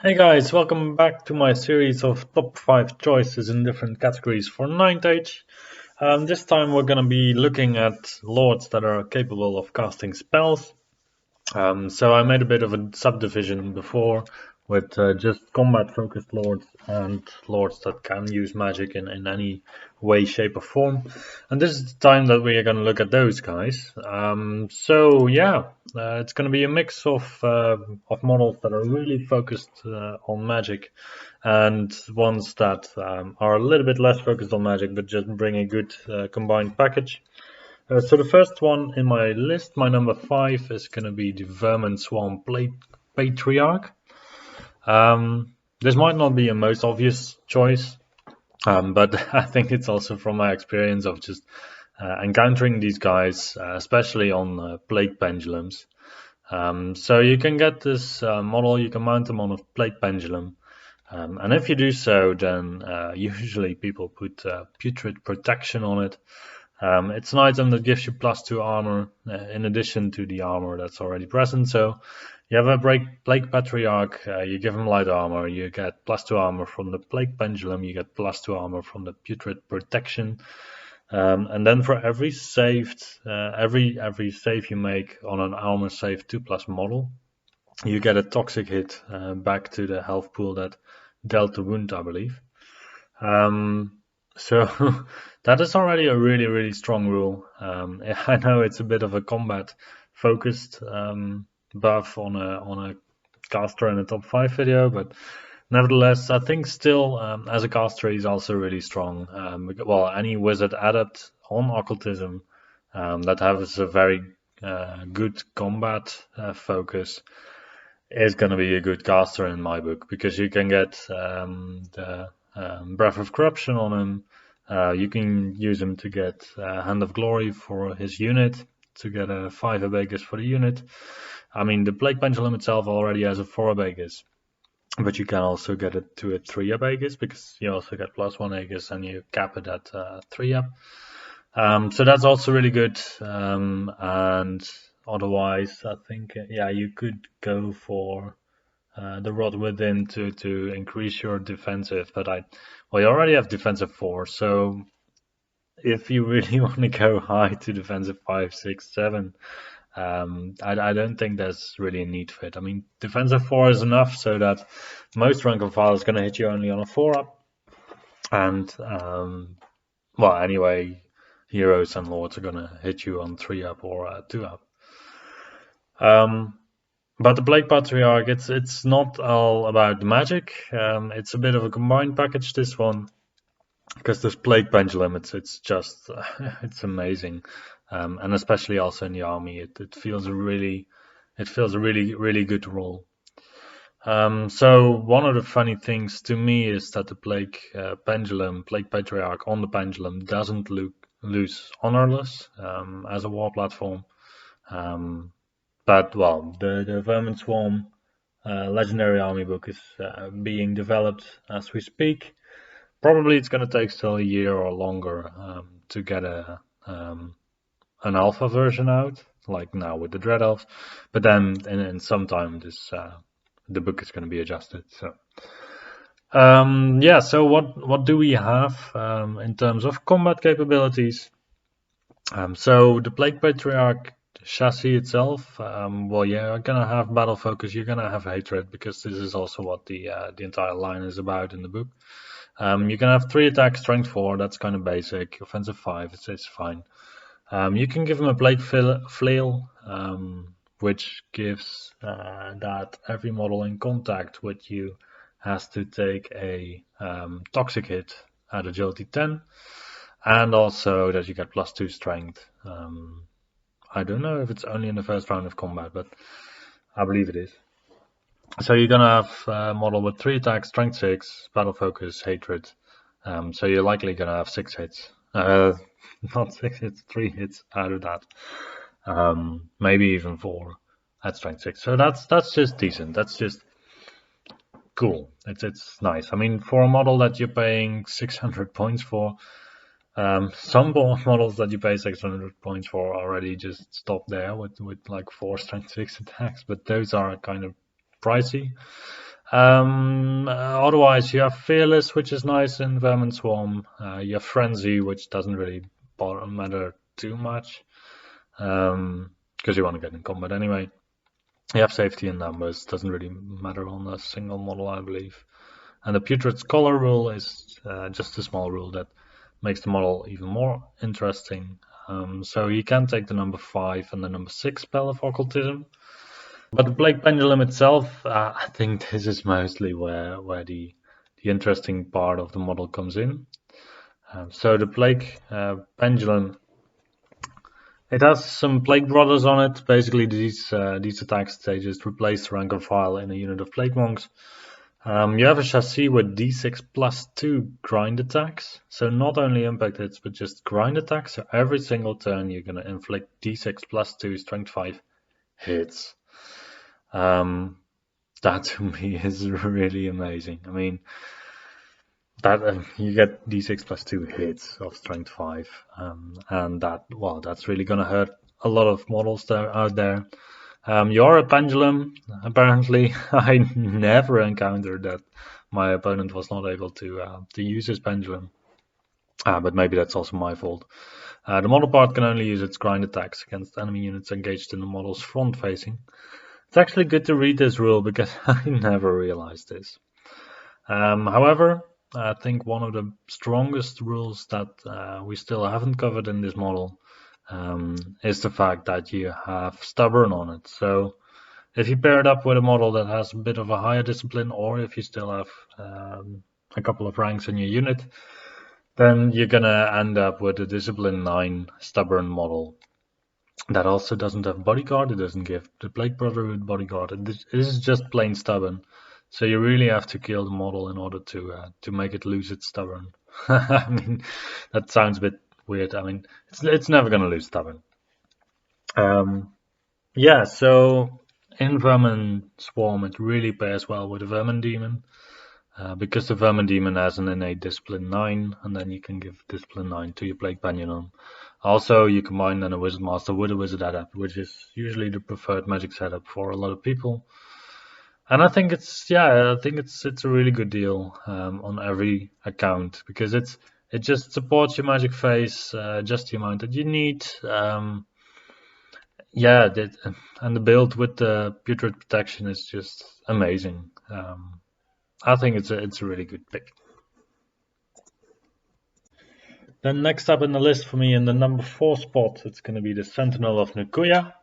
Hey guys, welcome back to my series of top 5 choices in different categories for 9th age. This time we're going to be looking at lords that are capable of casting spells. So I made a bit of a subdivision before with just combat focused lords and lords that can use magic in any way, shape or form. And this is the time that we are going to look at those guys. It's going to be a mix of models that are really focused on magic and ones that are a little bit less focused on magic but just bring a good combined package. So the first one in my list, my number 5, is going to be the Vermin Swarm Patriarch. This might not be a most obvious choice, but I think it's also from my experience of just encountering these guys, especially on plague pendulums. So you can get this model, you can mount them on a plague pendulum. And if you do so, then usually people put putrid protection on it. It's an item that gives you +2 armor in addition to the armor that's already present. So you have a Plague Patriarch, you give him light armor, you get +2 armor from the Plague Pendulum, you get +2 armor from the Putrid Protection. And then for every saved, every save you make on an armor save 2+ model, you get a toxic hit back to the health pool that dealt the wound, I believe. So that is already a really, really strong rule. I know it's a bit of a combat focused buff on a caster in a top 5 video, but nevertheless, I think still as a caster he's also really strong. Well, any wizard adept on occultism that has a very good combat focus is going to be a good caster in my book, because you can get the Breath of Corruption on him. You can use him to get Hand of Glory for his unit, to get a 5 Abegus for the unit. I mean, the Plague Pendulum itself already has a 4 Abegus, but you can also get it to a 3 Abegus, because you also get +1 Aegis and you cap it at 3 up. So that's also really good. And otherwise, I think, you could go for the Rod Within to increase your defensive, but you already have defensive 4, so if you really want to go high to defensive 5, 6, 7, I don't think there's really a need for it. I mean, defensive 4 is enough so that most rank and file is going to hit you only on a 4 up, and anyway, heroes and lords are going to hit you on 3 up or 2 up. But the Plague Patriarch, it's not all about the magic. It's a bit of a combined package, this one, because this Plague Pendulum, it's just it's amazing, and especially also in the army, it feels a really really good role. So one of the funny things to me is that the Plague Patriarch on the pendulum doesn't lose honorless as a war platform. But the Vermin Swarm Legendary Army book is being developed as we speak. Probably it's going to take still a year or longer to get an alpha version out, like now with the Dread Elves. But then in some time the book is going to be adjusted. So so what do we have in terms of combat capabilities? So the Plague Patriarch chassis itself, you're gonna have battle focus, you're gonna have hatred, because this is also what the entire line is about in the book. You can have 3 attack, strength 4, that's kind of basic. Offensive 5, it's fine. You can give him a Plague Flail, which gives that every model in contact with you has to take a toxic hit at agility 10, and also that you get +2 strength. I don't know if it's only in the first round of combat, but I believe it is. So you're gonna have a model with 3 attacks, strength 6, battle focus, hatred. So you're likely gonna have 6 hits. Not 6 hits, 3 hits out of that. Maybe even 4 at strength 6. So that's just decent. That's just cool. It's nice. I mean, for a model that you're paying 600 points for, some models that you pay 600 points for already just stop there with like 4 strength 6 attacks, but those are kind of pricey. Otherwise, you have Fearless, which is nice in Vermin Swarm. You have Frenzy, which doesn't really matter too much, because you want to get in combat anyway. You have Safety in Numbers, doesn't really matter on a single model, I believe. And the Putrid Scholar rule is just a small rule that makes the model even more interesting. So you can take the number 5 and the number 6 spell of Occultism. But the Plague Pendulum itself, I think this is mostly where the interesting part of the model comes in. So the Plague Pendulum, it has some Plague Brothers on it. Basically, these attacks, they just replace the rank and file in a unit of Plague Monks. You have a chassis with d6 plus 2 grind attacks. So not only impact hits, but just grind attacks. So every single turn you're going to inflict d6 plus 2 strength 5 hits. That to me is really amazing. I mean, that you get d6 plus 2 hits of strength 5, and that's really going to hurt a lot of models out there. You're a pendulum, apparently. I never encountered that my opponent was not able to use his pendulum. But maybe that's also my fault. The model part can only use its grind attacks against enemy units engaged in the model's front facing. It's actually good to read this rule because I never realized this. However, I think one of the strongest rules that we still haven't covered in this model is the fact that you have stubborn on it. So if you pair it up with a model that has a bit of a higher discipline, or if you still have a couple of ranks in your unit, then you're gonna end up with a discipline 9 stubborn model that also doesn't have bodyguard. It doesn't give the Plague Brotherhood bodyguard. It is just plain stubborn. So you really have to kill the model in order to make it lose its stubborn. I mean, that sounds a bit weird. I mean, it's never gonna lose stubborn. Yeah. So in Vermin Swarm, it really pairs well with the Vermin Demon. Because the Vermin Demon has an innate Discipline 9, and then you can give Discipline 9 to your Plague Pendulum. Also, you combine then a Wizard Master with a Wizard Adept, which is usually the preferred magic setup for a lot of people. And I think it's a really good deal on every account, because it just supports your magic phase just the amount that you need. And the build with the Putrid Protection is just amazing. I think it's a really good pick. Then next up in the list for me, in the number 4 spot, it's going to be the Sentinel of Nucuya.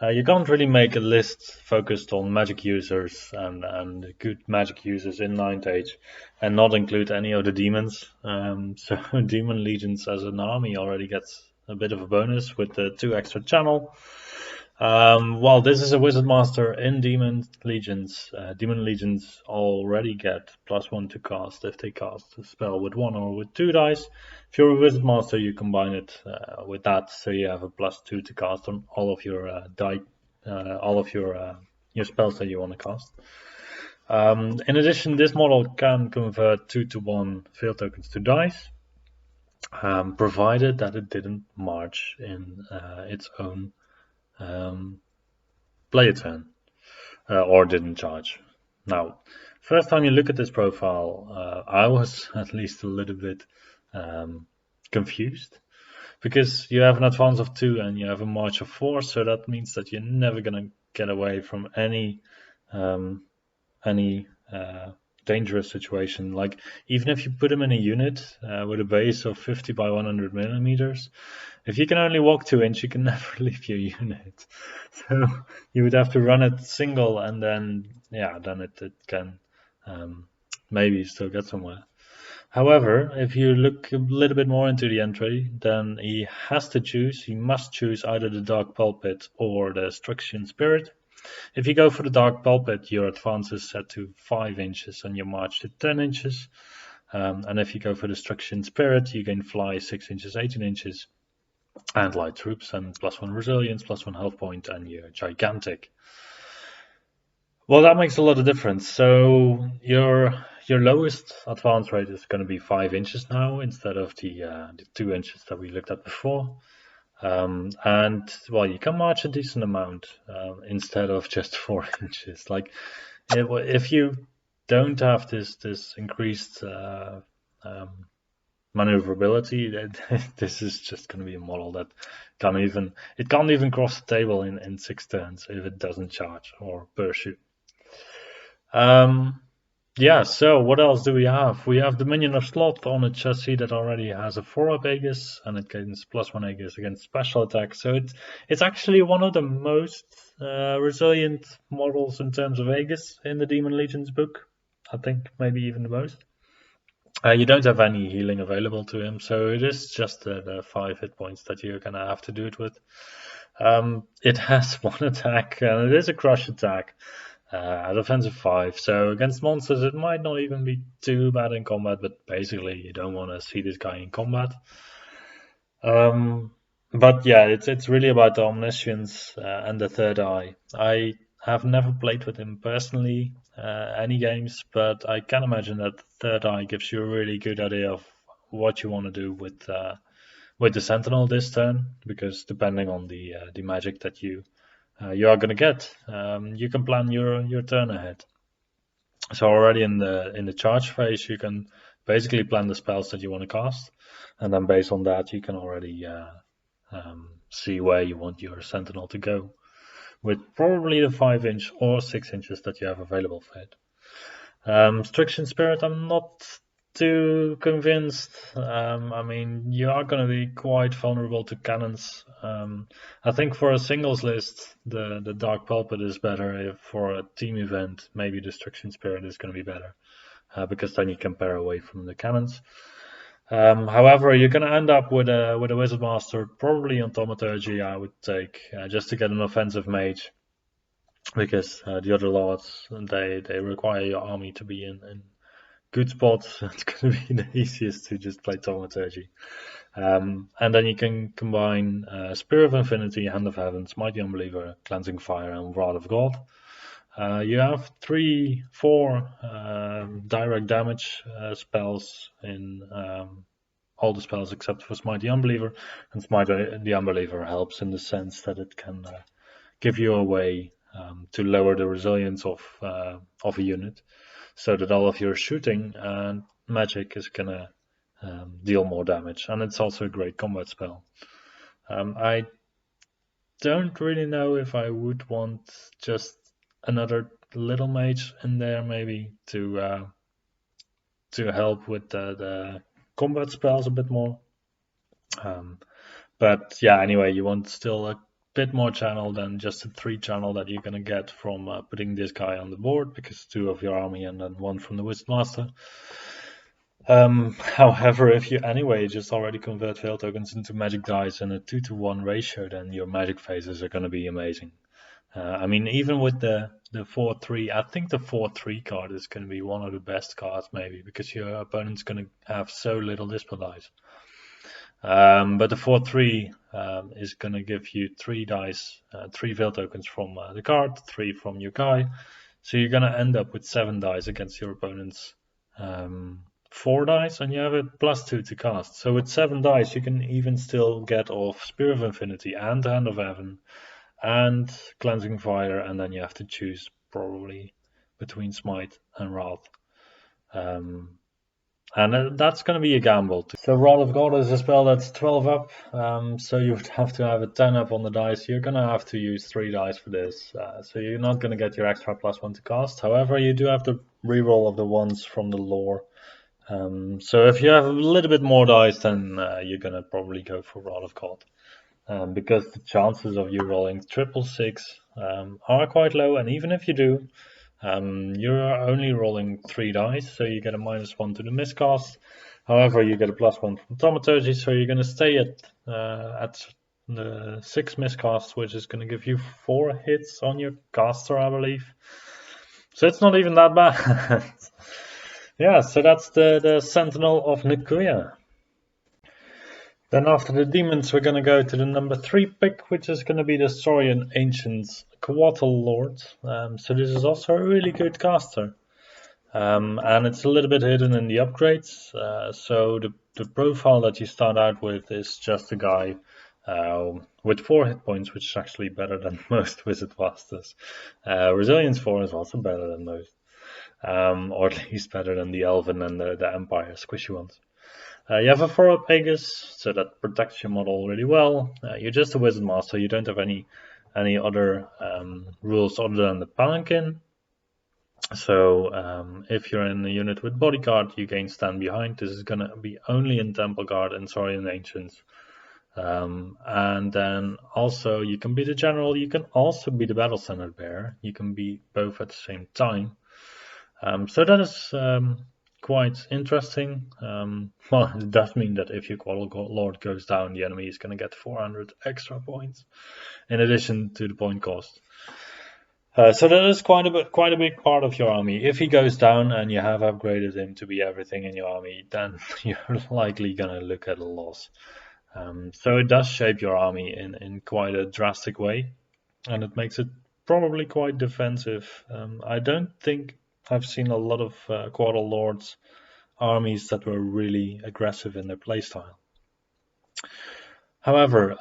You can't really make a list focused on magic users and good magic users in 9th Age and not include any of the demons. So Demon Legions as an army already gets a bit of a bonus with the 2 extra channel. While this is a Wizard Master in Demon Legions already get +1 to cast if they cast a spell with 1 or with 2 dice. If you're a Wizard Master, you combine it with that, so you have a +2 to cast on all of your your spells that you want to cast. In addition, this model can convert 2-to-1 field tokens to dice, provided that it didn't march in its own player turn or didn't charge. Now, first time you look at this profile, I was at least a little bit confused, because you have an advance of 2 and you have a march of 4, so that means that you're never gonna get away from any dangerous situation. Like, even if you put him in a unit with a base of 50 by 100 millimeters, if you can only walk 2 inches, you can never leave your unit. So you would have to run it single, and then it can maybe still get somewhere. However, if you look a little bit more into the entry, then he must choose either the Dark Pulpit or the Destruction Spirit. If you go for the Dark Pulpit, your advance is set to 5 inches and your march to 10 inches. And if you go for Destruction Spirit, you gain fly 6 inches, 18 inches, and light troops, and +1 resilience, +1 health point, and you're gigantic. Well, that makes a lot of difference. So your lowest advance rate is going to be 5 inches now, instead of the 2 inches that we looked at before. And well, you can march a decent amount instead of just 4 inches. Like, if you don't have this increased maneuverability, this is just going to be a model that can't even cross the table in 6 turns if it doesn't charge or pursue. Yeah, so what else do we have? We have the Minion of Sloth on a chassis that already has a 4-up Aegis, and it gains +1 Aegis against special attack. So it's actually one of the most resilient models in terms of Aegis in the Demon Legions book. I think maybe even the most. You don't have any healing available to him, so it is just the 5 hit points that you're gonna have to do it with. It has 1 attack, and it is a crush attack. Defensive 5, so against monsters it might not even be too bad in combat, but basically you don't want to see this guy in combat. But yeah, it's really about the omniscience and the third eye. I have never played with him personally, any games, but I can imagine that the third eye gives you a really good idea of what you want to do with the sentinel this turn, because depending on the magic that you are going to get, you can plan your turn ahead. So already in the charge phase, you can basically plan the spells that you want to cast, and then based on that, you can already see where you want your sentinel to go, with probably the 5-inch or 6 inches that you have available for it. Striction Spirit, I'm not too convinced. I mean, you are going to be quite vulnerable to cannons. I think for a singles list, the Dark Pulpit is better. If for a team event, maybe Destruction Spirit is going to be better, because then you can pair away from the cannons. However, you're going to end up with a Wizard Master, probably on Thaumaturgy, I would take, just to get an offensive mage, because the other lords, they require your army to be in good spots. It's going to be the easiest to just play Thaumaturgy. And then you can combine Spear of Infinity, Hand of Heaven, Smite the Unbeliever, Cleansing Fire, and Wrath of God. You have 4 direct damage spells in all the spells except for Smite the Unbeliever, and Smite the Unbeliever helps in the sense that it can give you a way to lower the resilience of a unit, so that all of your shooting and magic is gonna deal more damage, and it's also a great combat spell. I don't really know if I would want just another little mage in there, maybe to help with the combat spells a bit more. But yeah, anyway, you want still a bit more channel than just a 3 channel that you're gonna get from putting this guy on the board, because 2 of your army and then 1 from the Wizard Master. However, if you anyway just already convert fail tokens into magic dice in a 2-to-1 ratio, then your magic phases are gonna be amazing. I mean, even with the 4-3, I think the 4-3 card is going to be one of the best cards, maybe, because your opponent's going to have so little dispel dice. But the 4-3 is going to give you 3 dice, 3 veil tokens from the card, 3 from your guy. So you're going to end up with 7 dice against your opponent's 4 dice, and you have a +2 to cast. So with 7 dice, you can even still get off Spear of Infinity and Hand of Heaven and Cleansing Fire, and then you have to choose probably between Smite and Wrath. And that's going to be a gamble too. So Wrath of God is a spell that's 12 up, so you would have to have a 10 up on the dice. You're going to have to use 3 dice for this, so you're not going to get your extra +1 to cast. However, you do have the reroll of the ones from the lore. So if you have a little bit more dice, then you're going to probably go for Wrath of God. Because the chances of you rolling 666 are quite low, and even if you do, you're only rolling 3 dice, so you get a -1 to the miscast. However, you get a +1 from Thaumaturgy, so you're going to stay at the 6 miscasts, which is going to give you 4 hits on your caster, I believe. So it's not even that bad. Yeah, so that's the Sentinel of Nucuya. Then after the demons, we're going to go to the number 3 pick, which is going to be the Saurian Ancients Coatl Lord. So this is also a really good caster. And it's a little bit hidden in the upgrades. So the profile that you start out with is just a guy with 4 hit points, which is actually better than most Wizard Masters. Resilience 4 is also better than most. or at least better than the Elven and the Empire squishy ones. You have a 4-up Aegis, so that protects your model really well. You're just a Wizard Master, you don't have any other rules other than the Palanquin. So if you're in a unit with Bodyguard, you gain Stand Behind. This is going to be only in Temple Guard and Saurian Ancients. And then also you can be the General, you can also be the Battle Standard Bearer. You can be both at the same time. So that is quite interesting. Well, it does mean that if your Quadrant Lord goes down, the enemy is going to get 400 extra points in addition to the point cost. So that is quite a big part of your army. If he goes down and you have upgraded him to be everything in your army, then you're likely going to look at a loss. So it does shape your army in quite a drastic way, and it makes it probably quite defensive. I don't think I've seen a lot of Quarter Lords armies that were really aggressive in their playstyle. However,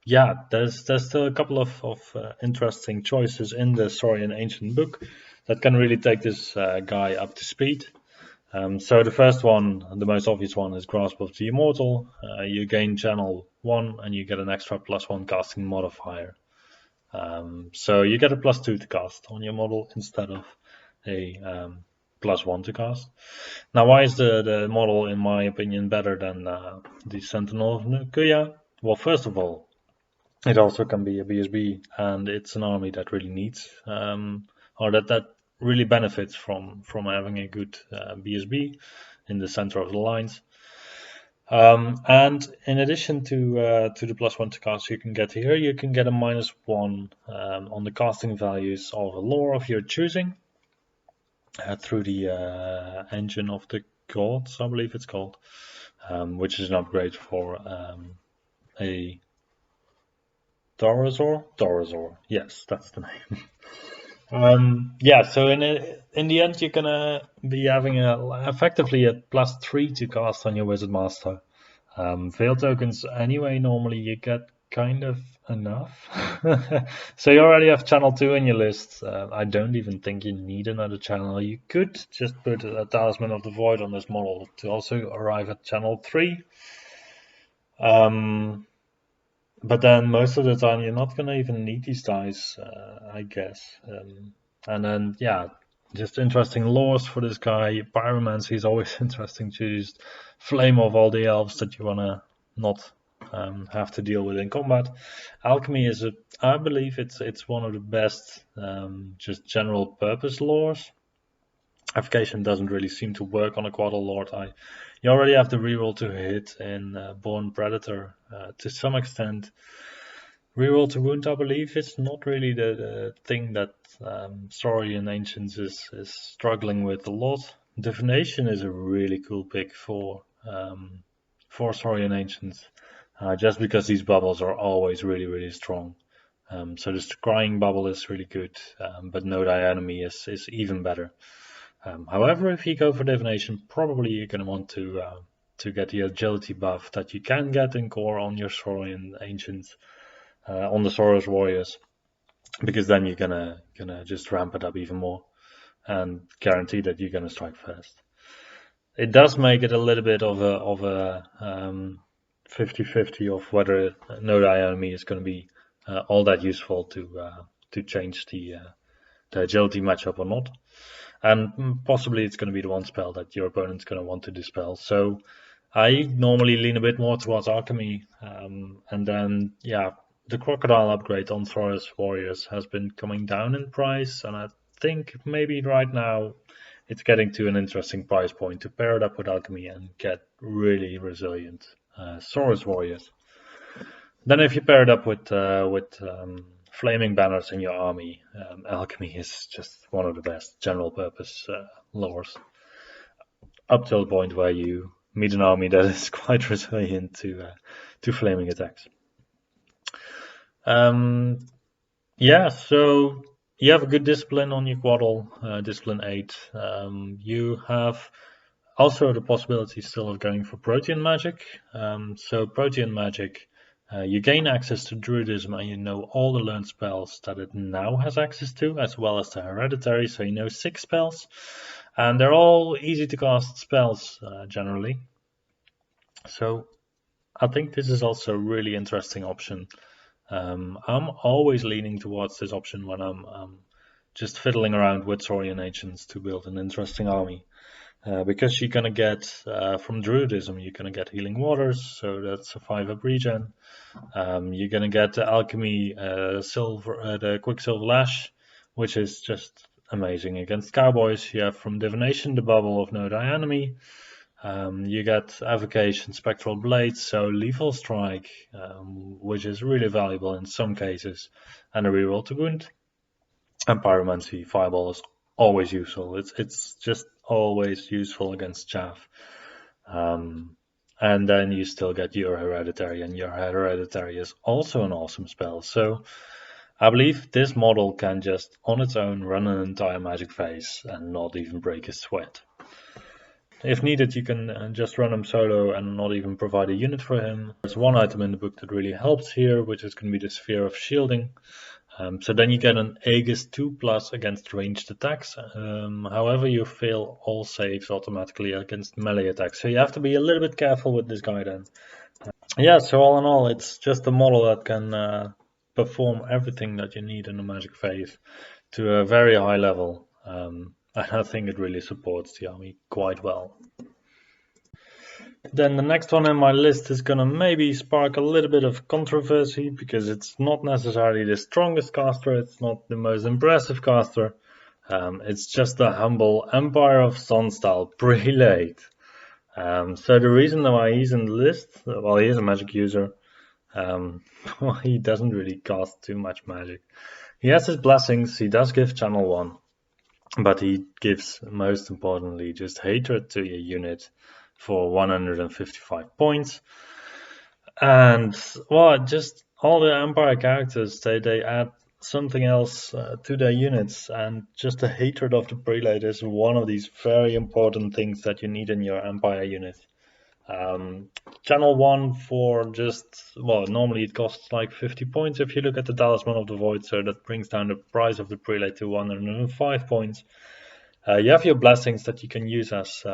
yeah, there's still a couple of interesting choices in the Saurian Ancient book that can really take this guy up to speed. So the first one, the most obvious one, is Grasp of the Immortal. You gain Channel 1 and you get an extra +1 casting modifier. So you get a +2 to cast on your model instead of a +1 to cast. Now, why is the model, in my opinion, better than the Sentinel of Nucuya? Well, first of all, it also can be a BSB, and it's an army that really needs, or that really benefits from having a good BSB in the center of the lines. And in addition to the +1 to cast you can get here, you can get a -1 on the casting values of a lore of your choosing through the Engine of the Gods, I believe it's called, which is an upgrade for a Dorazor. Yes, that's the name. Yeah, so in the end, you're gonna be having effectively a +3 to cast on your Wizard Master. Veil tokens, anyway, normally you get kind of enough. So you already have channel 2 in your list. I don't even think you need another channel. You could just put a Talisman of the Void on this model to also arrive at channel 3. But then most of the time you're not going to even need these dice, I guess. And then, yeah, just interesting lores for this guy. Pyromancy is always interesting to just flame off all the elves that you want to not have to deal with in combat. Alchemy is, I believe it's one of the best just general purpose lores. Application doesn't really seem to work on a Quadrant Lord. You already have the reroll to hit in Born Predator to some extent. Reroll to wound, I believe, is not really the thing that Saurian Ancients is struggling with a lot. Divination is a really cool pick for Saurian Ancients, just because these bubbles are always really, really strong. So the Scrying bubble is really good, but No Die Enemy is even better. However, if you go for Divination, probably you're going to want to get the agility buff that you can get in core on your Saurian Ancients, on the Saurus Warriors, because then you're gonna just ramp it up even more and guarantee that you're gonna strike first. It does make it a little bit of a 50-50 of whether No Die Enemy is going to be all that useful to change the agility matchup or not. And possibly it's going to be the one spell that your opponent's going to want to dispel. So I normally lean a bit more towards Alchemy. And then, yeah, the Crocodile upgrade on Saurus Warriors has been coming down in price. And I think maybe right now it's getting to an interesting price point to pair it up with Alchemy and get really resilient Saurus Warriors. Then if you pair it up with Flaming Banners in your army, Alchemy is just one of the best general purpose lores. Up till the point where you meet an army that is quite resilient to flaming attacks. Yeah, so you have a good discipline on your Quaddle, discipline 8. You have also the possibility still of going for Protean Magic. So Protean Magic You gain access to Druidism and you know all the learned spells that it now has access to, as well as the Hereditary, so you know 6 spells. And they're all easy to cast spells, generally. So I think this is also a really interesting option. I'm always leaning towards this option when I'm just fiddling around with Saurian Ancients to build an interesting army. Because you're gonna get, from Druidism, you're gonna get Healing Waters, so that's a 5-up regen. You're gonna get the Alchemy, the Quicksilver Lash, which is just amazing against Cowboys. You have from Divination the Bubble of No Die Enemy. You get Avocation, Spectral Blades, so Lethal Strike, which is really valuable in some cases, and a reroll to wound. And Pyromancy, Fireball is always useful. It's just always useful against Chaff. And then you still get your Hereditary, and your Hereditary is also an awesome spell. So I believe this model can just on its own run an entire magic phase and not even break a sweat. If needed, you can just run him solo and not even provide a unit for him. There's one item in the book that really helps here, which is going to be the Sphere of Shielding. So then you get an Aegis 2+ against ranged attacks. However, you fail all saves automatically against melee attacks. So you have to be a little bit careful with this guy then. Yeah, so all in all, it's just a model that can perform everything that you need in a magic phase to a very high level. And I think it really supports the army quite well. Then the next one in my list is gonna maybe spark a little bit of controversy because it's not necessarily the strongest caster, it's not the most impressive caster. It's just a humble Empire of Sunstyle prelate. So the reason why he's in the list, well, he is a magic user. Well, he doesn't really cast too much magic. He has his blessings, he does give channel 1, but he gives, most importantly, just hatred to your unit for 155 points. And, well, just all the Empire characters, they add something else to their units, and just the hatred of the prelate is one of these very important things that you need in your Empire unit. Channel 1 for just, well, normally it costs like 50 points if you look at the Talisman of the Void, so that brings down the price of the prelate to 105 points. You have your blessings that you can use as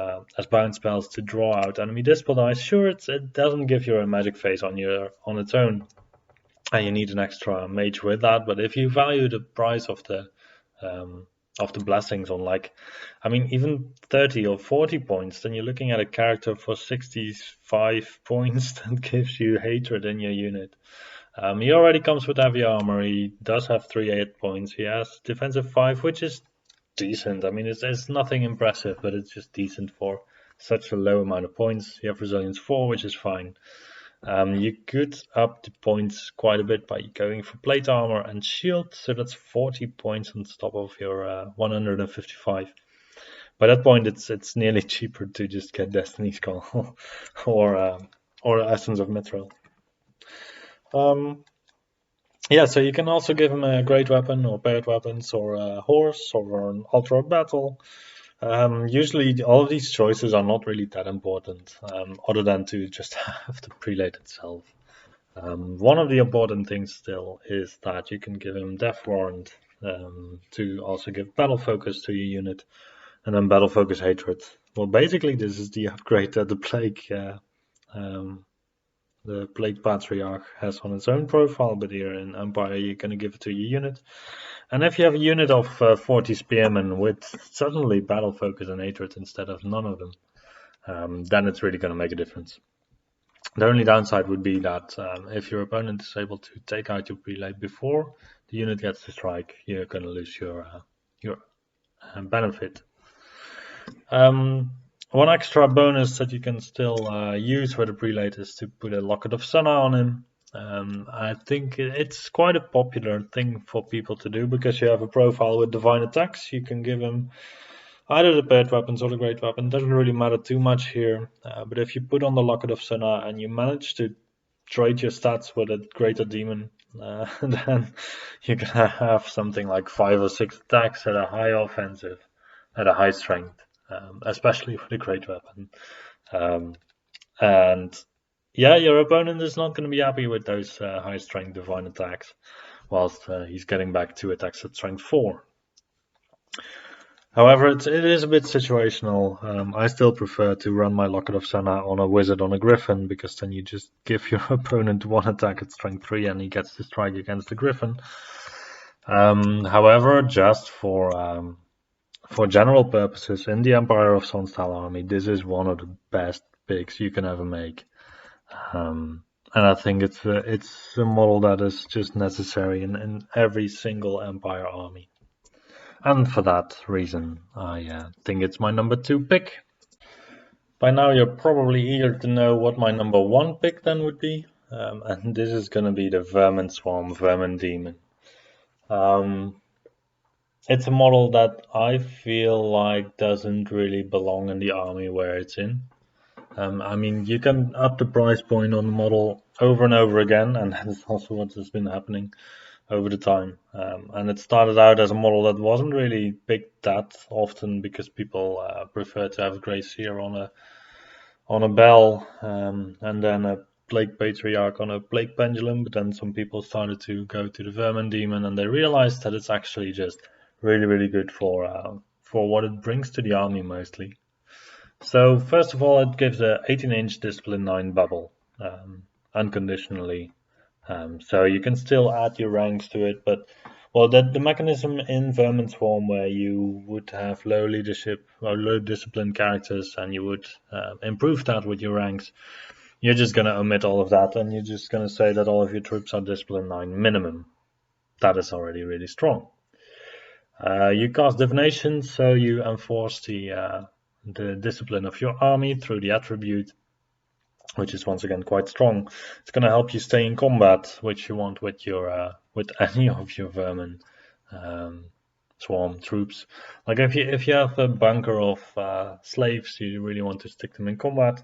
bound spells to draw out enemy Dispel dice. Sure, it doesn't give you a magic phase on its own, and you need an extra mage with that. But if you value the price of the blessings on, like, I mean, even 30 or 40 points, then you're looking at a character for 65 points that gives you hatred in your unit. He already comes with heavy armor. He does have 3 points. He has defensive 5, which is decent. I mean, it's nothing impressive, but it's just decent for such a low amount of points. You have resilience 4, which is fine. You could up the points quite a bit by going for plate armor and shield, so that's 40 points on top of your 155. By that point, it's nearly cheaper to just get Destiny's Call or Essence of Mithril. Yeah, so you can also give him a great weapon or paired weapons or a horse or an altar of battle. Usually all of these choices are not really that important, other than to just have the prelate itself. One of the important things still is that you can give him Death Warrant to also give Battle Focus to your unit, and then Battle Focus Hatred. Well, basically this is the upgrade that the Plague Patriarch has on its own profile, but here in Empire you're going to give it to your unit. And if you have a unit of 40 Spearmen with suddenly Battle Focus and Hatred instead of none of them, then it's really going to make a difference. The only downside would be that if your opponent is able to take out your prelate before the unit gets to strike, you're going to lose your benefit. One extra bonus that you can still use for the prelate is to put a Locket of Sunna on him. I think it's quite a popular thing for people to do because you have a profile with divine attacks. You can give him either the paired weapons or the great weapon. Doesn't really matter too much here, but if you put on the Locket of Sunna and you manage to trade your stats with a greater demon, then you can have something like 5 or 6 attacks at a high offensive, at a high strength. Especially for the great weapon. And yeah, your opponent is not going to be happy with those high strength divine attacks, whilst he's getting back 2 attacks at strength 4. However, it is a bit situational. I still prefer to run my Locket of Senna on a wizard on a griffin, because then you just give your opponent 1 attack at strength 3 and he gets to strike against the griffin. However, just for general purposes, in the Empire of Sunstyle army, this is one of the best picks you can ever make. And I think it's a model that is just necessary in every single Empire army. And for that reason, I think it's my number 2 pick. By now you're probably eager to know what my number 1 pick then would be. And this is going to be the Vermin Swarm Vermin Demon. It's a model that I feel like doesn't really belong in the army where it's in. I mean, you can up the price point on the model over and over again, and that's also what has been happening over the time. And it started out as a model that wasn't really picked that often because people prefer to have Grey Seer on a bell, and then a Plague Patriarch on a Plague Pendulum. But then some people started to go to the Vermin Demon, and they realized that it's actually just really, really good for what it brings to the army mostly. So first of all, it gives a 18-inch Discipline 9 bubble, unconditionally. So you can still add your ranks to it, but well, the mechanism in Vermin Swarm where you would have low leadership or low discipline characters, and you would improve that with your ranks, you're just going to omit all of that, and you're just going to say that all of your troops are Discipline 9 minimum. That is already really strong. You cast Divination, so you enforce the discipline of your army through the attribute, which is once again quite strong. It's going to help you stay in combat, which you want with your with any of your Vermin Swarm troops. Like if you have a bunker of slaves, you really want to stick them in combat.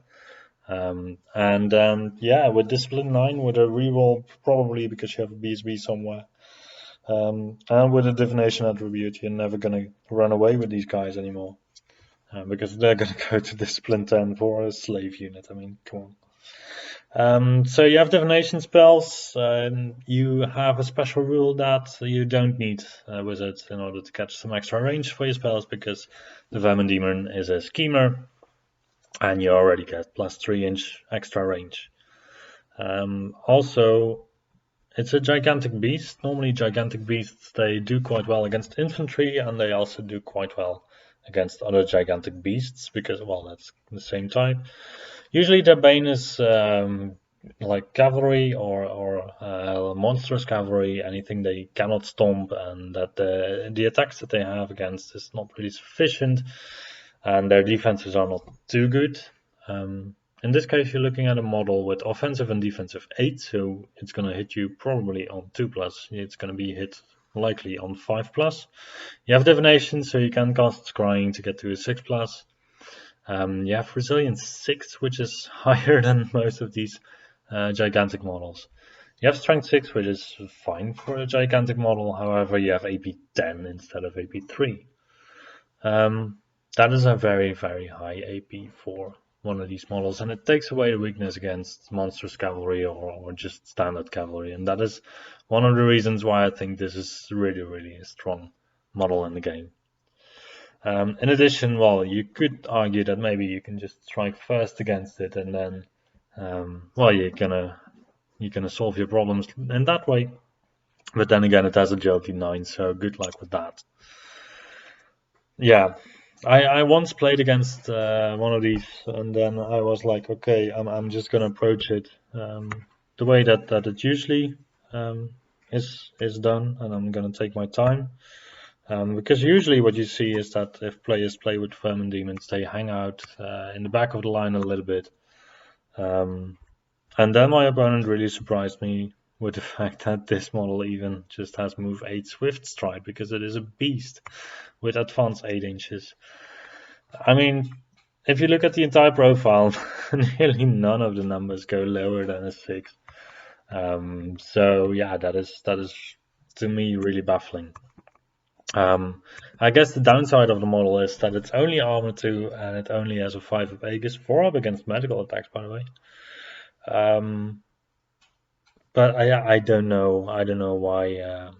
And then yeah, with Discipline 9, with a reroll probably because you have a BSB somewhere. And with a Divination attribute, you're never going to run away with these guys anymore. Because they're going to go to Discipline 10 for a slave unit. I mean, come on. So you have Divination spells. You have a special rule that you don't need wizards in order to catch some extra range for your spells, because the Vermin Demon is a schemer, and you already get plus 3-inch extra range. Also, it's a gigantic beast. Normally gigantic beasts, they do quite well against infantry, and they also do quite well against other gigantic beasts, because, well, that's the same type. Usually their bane is like cavalry or monstrous cavalry, anything they cannot stomp, and that the attacks that they have against is not really sufficient, and their defenses are not too good. In this case, you're looking at a model with offensive and defensive 8, so it's going to hit you probably on 2+. It's going to be hit likely on 5+. You have Divination, so you can cast Scrying to get to a 6+. You have Resilience 6, which is higher than most of these gigantic models. You have Strength 6, which is fine for a gigantic model. However, you have AP 10 instead of AP 3. That is a very, very high AP for one of these models, and it takes away the weakness against monstrous cavalry or just standard cavalry, and that is one of the reasons why I think this is really, really a strong model in the game. In addition, well, you could argue that maybe you can just strike first against it, and then, well, you're gonna solve your problems in that way. But then again, it has agility 9, so good luck with that. Yeah, I once played against one of these, and then I was like, okay, I'm just gonna approach it the way that it usually is done, and I'm gonna take my time. Because usually what you see is that if players play with Vermin Demons, they hang out in the back of the line a little bit. And then my opponent really surprised me with the fact that this model even just has move 8 Swift Stride, because it is a beast with advance 8 inches. I mean, if you look at the entire profile, nearly none of the numbers go lower than a 6. So yeah, that is to me really baffling. I guess the downside of the model is that it's only armor 2, and it only has a 5 up Aegis, 4 up against medical attacks, by the way. But I don't know. I don't know why.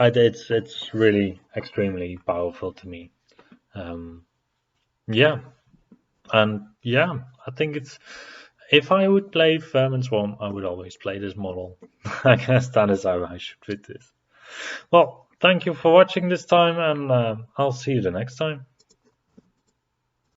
It's really extremely powerful to me. Um, yeah, and yeah, I think it's. If I would play Vermin Swarm, I would always play this model. I guess that is how I should fit this. Well, thank you for watching this time, and I'll see you the next time.